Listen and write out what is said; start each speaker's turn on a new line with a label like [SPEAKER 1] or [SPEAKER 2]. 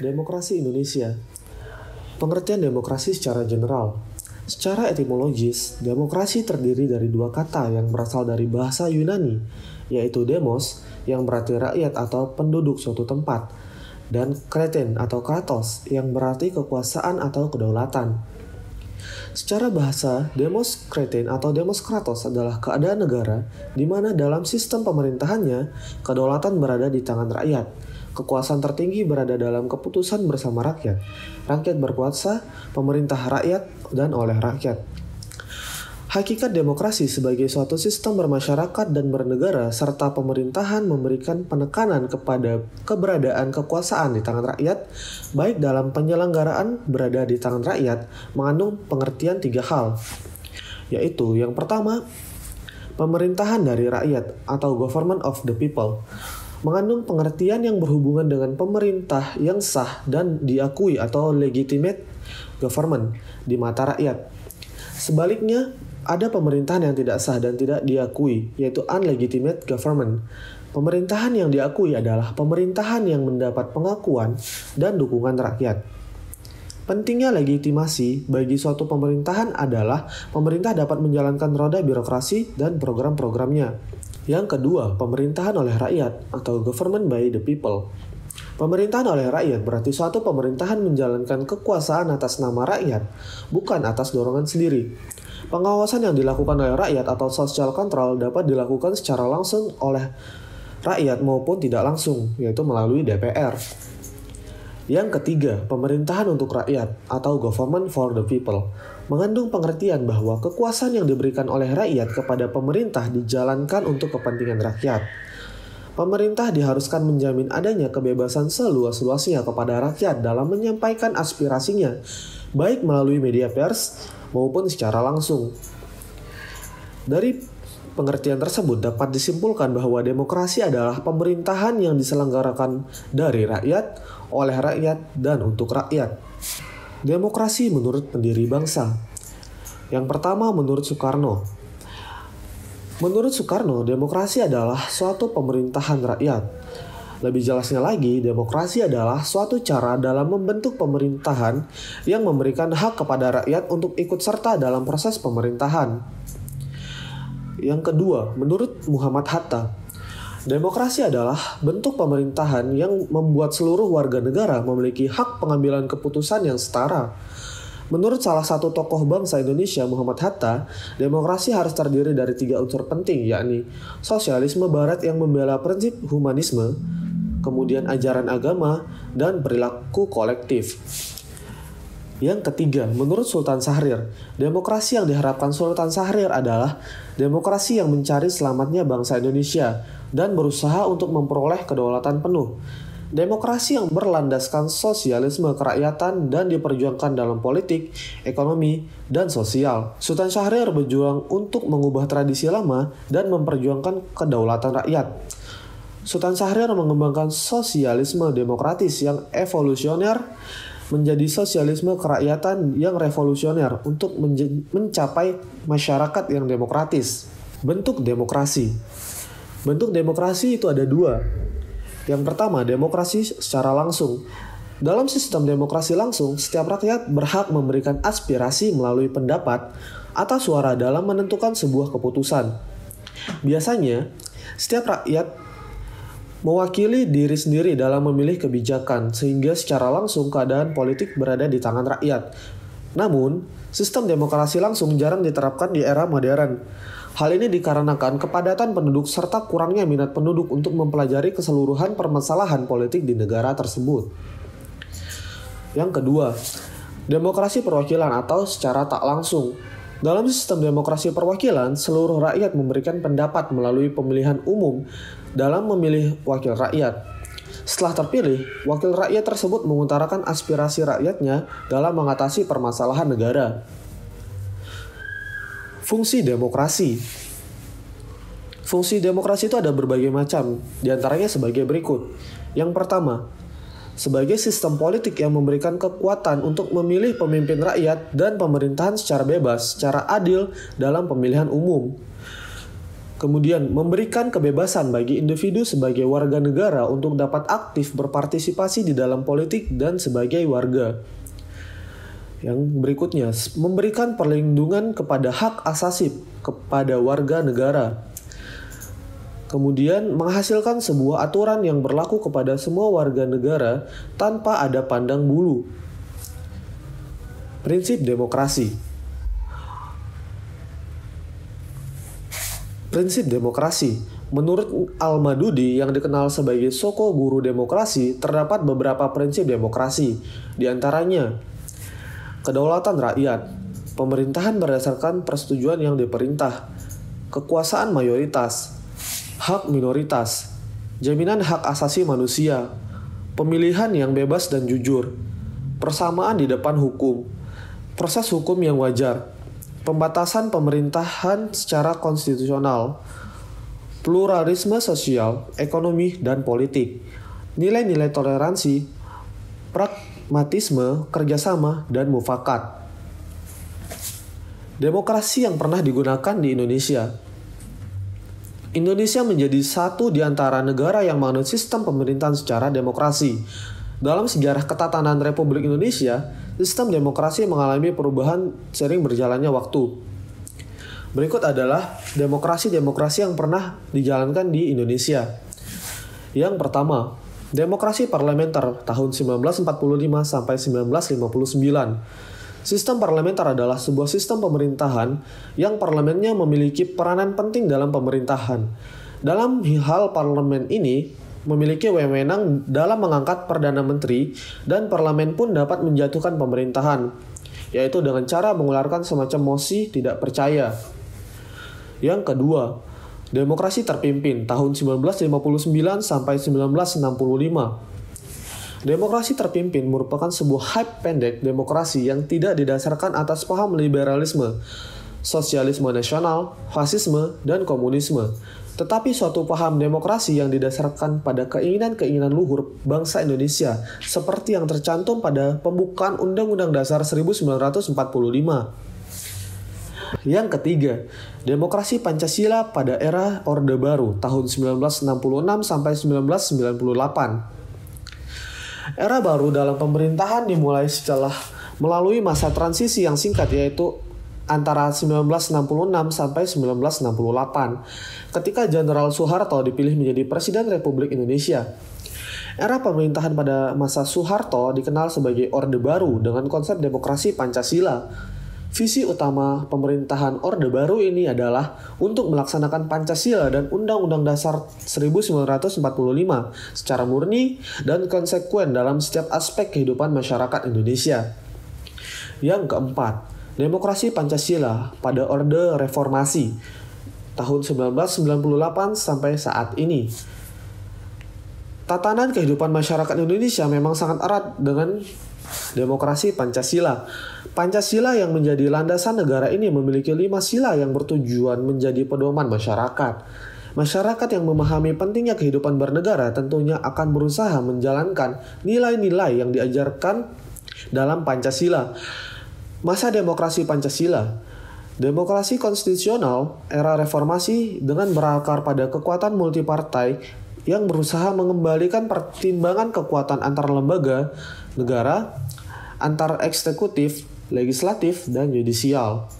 [SPEAKER 1] Demokrasi Indonesia. Pengertian demokrasi secara general. Secara etimologis, demokrasi terdiri dari dua kata yang berasal dari bahasa Yunani, yaitu demos, yang berarti rakyat atau penduduk suatu tempat, dan kretein atau kratos, yang berarti kekuasaan atau kedaulatan. Secara bahasa, demos kretein atau demos kratos adalah keadaan negara di mana dalam sistem pemerintahannya, kedaulatan berada di tangan rakyat. Kekuasaan tertinggi berada dalam keputusan bersama rakyat. Rakyat berkuasa, pemerintah rakyat, dan oleh rakyat. Hakikat demokrasi sebagai suatu sistem bermasyarakat dan bernegara serta pemerintahan memberikan penekanan kepada keberadaan kekuasaan di tangan rakyat, baik dalam penyelenggaraan berada di tangan rakyat, mengandung pengertian tiga hal, yaitu yang pertama, pemerintahan dari rakyat atau government of the people, mengandung pengertian yang berhubungan dengan pemerintah yang sah dan diakui atau legitimate government di mata rakyat. Sebaliknya, ada pemerintahan yang tidak sah dan tidak diakui, yaitu unlegitimate government. Pemerintahan yang diakui adalah pemerintahan yang mendapat pengakuan dan dukungan rakyat. Pentingnya legitimasi bagi suatu pemerintahan adalah pemerintah dapat menjalankan roda birokrasi dan program-programnya. Yang kedua, pemerintahan oleh rakyat atau government by the people. Pemerintahan oleh rakyat berarti suatu pemerintahan menjalankan kekuasaan atas nama rakyat, bukan atas dorongan sendiri. Pengawasan yang dilakukan oleh rakyat atau social control dapat dilakukan secara langsung oleh rakyat maupun tidak langsung, yaitu melalui DPR. Yang ketiga, pemerintahan untuk rakyat atau government for the people, mengandung pengertian bahwa kekuasaan yang diberikan oleh rakyat kepada pemerintah dijalankan untuk kepentingan rakyat. Pemerintah diharuskan menjamin adanya kebebasan seluas-luasnya kepada rakyat dalam menyampaikan aspirasinya, baik melalui media pers maupun secara langsung. Dari pengertian tersebut dapat disimpulkan bahwa demokrasi adalah pemerintahan yang diselenggarakan dari rakyat, oleh rakyat, dan untuk rakyat. Demokrasi menurut pendiri bangsa. Yang pertama, menurut Soekarno. Menurut Soekarno, demokrasi adalah suatu pemerintahan rakyat. Lebih jelasnya lagi, demokrasi adalah suatu cara dalam membentuk pemerintahan yang memberikan hak kepada rakyat untuk ikut serta dalam proses pemerintahan. Yang kedua, menurut Muhammad Hatta, demokrasi adalah bentuk pemerintahan yang membuat seluruh warga negara memiliki hak pengambilan keputusan yang setara. Menurut salah satu tokoh bangsa Indonesia, Muhammad Hatta, demokrasi harus terdiri dari tiga unsur penting, yakni sosialisme barat yang membela prinsip humanisme, kemudian ajaran agama, dan perilaku kolektif. Yang ketiga, menurut Sultan Syahrir, demokrasi yang diharapkan Sultan Syahrir adalah demokrasi yang mencari selamatnya bangsa Indonesia dan berusaha untuk memperoleh kedaulatan penuh. Demokrasi yang berlandaskan sosialisme kerakyatan dan diperjuangkan dalam politik, ekonomi, dan sosial. Sultan Syahrir berjuang untuk mengubah tradisi lama dan memperjuangkan kedaulatan rakyat. Sultan Syahrir mengembangkan sosialisme demokratis yang evolusioner menjadi sosialisme kerakyatan yang revolusioner untuk mencapai masyarakat yang demokratis. Bentuk demokrasi. Bentuk demokrasi itu ada dua. Yang pertama, demokrasi secara langsung. Dalam sistem demokrasi langsung, setiap rakyat berhak memberikan aspirasi melalui pendapat atau suara dalam menentukan sebuah keputusan. Biasanya, setiap rakyat mewakili diri sendiri dalam memilih kebijakan, sehingga secara langsung keadaan politik berada di tangan rakyat. Namun, sistem demokrasi langsung jarang diterapkan di era modern. Hal ini dikarenakan kepadatan penduduk serta kurangnya minat penduduk untuk mempelajari keseluruhan permasalahan politik di negara tersebut. Yang kedua, demokrasi perwakilan atau secara tak langsung. Dalam sistem demokrasi perwakilan, seluruh rakyat memberikan pendapat melalui pemilihan umum dalam memilih wakil rakyat. Setelah terpilih, wakil rakyat tersebut mengutarakan aspirasi rakyatnya dalam mengatasi permasalahan negara. Fungsi demokrasi. Fungsi demokrasi itu ada berbagai macam, diantaranya sebagai berikut. Yang pertama, sebagai sistem politik yang memberikan kekuatan untuk memilih pemimpin rakyat dan pemerintahan secara bebas, secara adil dalam pemilihan umum. Kemudian, memberikan kebebasan bagi individu sebagai warga negara untuk dapat aktif berpartisipasi di dalam politik dan sebagai warga. Yang berikutnya, memberikan perlindungan kepada hak asasi kepada warga negara. Kemudian, menghasilkan sebuah aturan yang berlaku kepada semua warga negara tanpa ada pandang bulu. Prinsip demokrasi. Prinsip demokrasi. Menurut Al-Madudi yang dikenal sebagai soko guru demokrasi, terdapat beberapa prinsip demokrasi. Di antaranya, kedaulatan rakyat, pemerintahan berdasarkan persetujuan yang diperintah, kekuasaan mayoritas, hak minoritas, jaminan hak asasi manusia, pemilihan yang bebas dan jujur, persamaan di depan hukum, proses hukum yang wajar, pembatasan pemerintahan secara konstitusional, pluralisme sosial, ekonomi, dan politik, nilai-nilai toleransi, pragmatisme, kerjasama, dan mufakat. Demokrasi yang pernah digunakan di Indonesia. Indonesia menjadi satu di antara negara yang menganut sistem pemerintahan secara demokrasi. Dalam sejarah ketatanan Republik Indonesia, sistem demokrasi mengalami perubahan sering berjalannya waktu. Berikut adalah demokrasi-demokrasi yang pernah dijalankan di Indonesia. Yang pertama, demokrasi parlementer tahun 1945 sampai 1959. Sistem parlementer adalah sebuah sistem pemerintahan yang parlemennya memiliki peranan penting dalam pemerintahan. Dalam hal parlemen ini memiliki wewenang dalam mengangkat Perdana Menteri dan parlemen pun dapat menjatuhkan pemerintahan, yaitu dengan cara mengeluarkan semacam mosi tidak percaya. Yang kedua, demokrasi terpimpin tahun 1959 sampai 1965. Demokrasi terpimpin merupakan sebuah hype pendek demokrasi yang tidak didasarkan atas paham liberalisme, sosialisme nasional, fasisme, dan komunisme, tetapi suatu paham demokrasi yang didasarkan pada keinginan-keinginan luhur bangsa Indonesia seperti yang tercantum pada pembukaan Undang-Undang Dasar 1945. Yang ketiga, demokrasi Pancasila pada era Orde Baru tahun 1966 sampai 1998. Era baru dalam pemerintahan dimulai setelah melalui masa transisi yang singkat, yaitu antara 1966 sampai 1968, ketika Jenderal Soeharto dipilih menjadi Presiden Republik Indonesia. Era pemerintahan pada masa Soeharto dikenal sebagai Orde Baru dengan konsep demokrasi Pancasila. Visi utama pemerintahan Orde Baru ini adalah untuk melaksanakan Pancasila dan Undang-Undang Dasar 1945 secara murni dan konsekuen dalam setiap aspek kehidupan masyarakat Indonesia. Yang keempat, demokrasi Pancasila pada Orde Reformasi tahun 1998 sampai saat ini. Tatanan kehidupan masyarakat Indonesia memang sangat erat dengan demokrasi Pancasila. Pancasila yang menjadi landasan negara ini memiliki 5 sila yang bertujuan menjadi pedoman masyarakat. Masyarakat yang memahami pentingnya kehidupan bernegara tentunya akan berusaha menjalankan nilai-nilai yang diajarkan dalam Pancasila. Masa demokrasi Pancasila. Demokrasi konstitusional era reformasi dengan berakar pada kekuatan multipartai yang berusaha mengembalikan pertimbangan kekuatan antar lembaga negara, antar eksekutif, legislatif, dan yudisial.